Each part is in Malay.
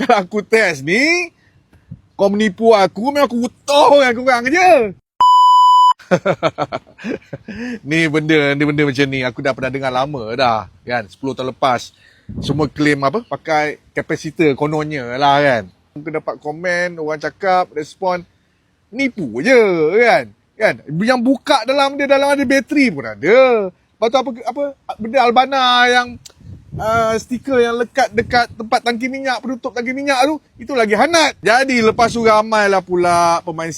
Kalau aku test ni, kau menipu aku, memang aku utuh dengan korang je. Ni benda macam ni aku dah pernah dengar lama dah kan, 10 tahun lepas. Semua claim apa, pakai kapasitor kononnya lah kan. Aku dapat komen, orang cakap, respon, nipu je kan. Yang buka dalam ada bateri pun ada. Lepas tu apa benda Albana yang stiker yang lekat dekat tempat tangki minyak, penutup tangki minyak tu, itu lagi hangat. Jadi lepas tu ramailah pula pemain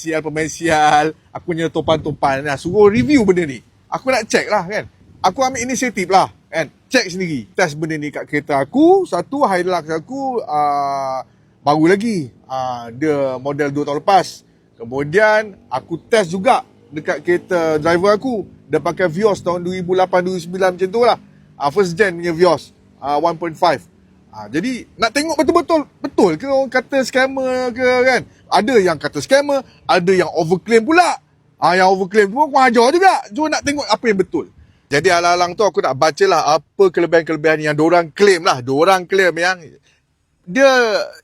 sial, aku punya topan-topan lah, suruh review benda ni. Aku nak check lah kan. Aku ambil inisiatif lah kan, check sendiri, test benda ni kat kereta aku. Satu Hilux aku baru lagi, dia model 2 tahun lepas. Kemudian aku test juga dekat kereta driver aku, dia pakai Vios tahun 2008-2009 macam tu lah. First gen punya Vios 1.5. Jadi nak tengok betul ke orang kata scammer ke kan. Ada yang kata scammer, ada yang overclaim pula. Yang overclaim tu aku ajar juga. Cuma nak tengok apa yang betul. Jadi alang-alang tu aku nak baca lah apa kelebihan-kelebihan yang diorang claim lah. Diorang claim yang dia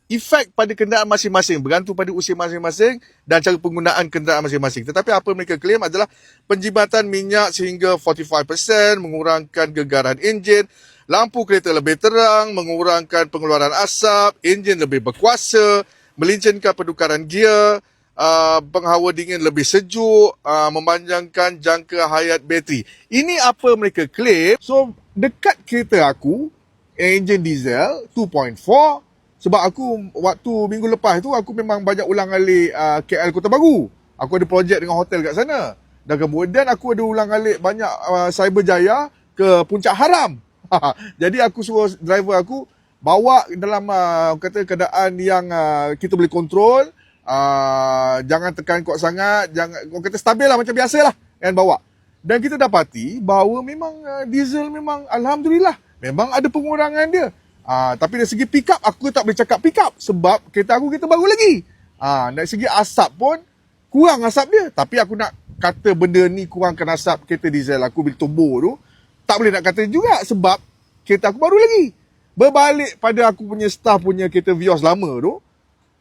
efek pada kenderaan masing-masing, bergantung pada usia masing-masing dan cara penggunaan kenderaan masing-masing. Tetapi apa mereka claim adalah penjimatan minyak sehingga 45%, mengurangkan gegaran enjin, lampu kereta lebih terang, mengurangkan pengeluaran asap, enjin lebih berkuasa, melincinkan penukaran gear, penghawa dingin lebih sejuk, memanjangkan jangka hayat bateri. Ini apa mereka claim. So dekat kereta aku, enjin diesel 2.4. Sebab aku waktu minggu lepas tu aku memang banyak ulang-alik KL Kota Baru. Aku ada projek dengan hotel kat sana. Dan kemudian aku ada ulang-alik banyak Cyberjaya ke Puncak Haram. Jadi aku suruh driver aku bawa dalam kata keadaan yang kita boleh kontrol. Jangan tekan kuat sangat, jangan, orang kata stabil lah macam biasa lah kan, bawa. Dan kita dapati bahawa memang diesel memang alhamdulillah memang ada pengurangan dia. Tapi dari segi pick up, aku tak boleh cakap pick up sebab kereta aku kereta baru lagi. Dari segi asap pun kurang asap dia. Tapi aku nak kata benda ni kurangkan asap kereta diesel aku bila tumbur tu, tak boleh nak kata juga sebab kereta aku baru lagi. Berbalik pada aku punya staff punya kereta Vios lama tu,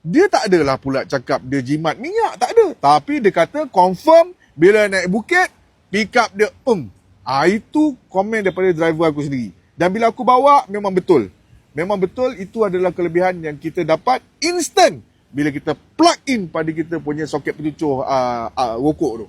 dia tak adalah pula cakap dia jimat minyak, tak ada. Tapi dia kata confirm bila naik bukit, pick up dia itu komen daripada driver aku sendiri. Dan bila aku bawa, memang betul. Memang betul itu adalah kelebihan yang kita dapat instant bila kita plug in pada kita punya soket pencucur rokok tu.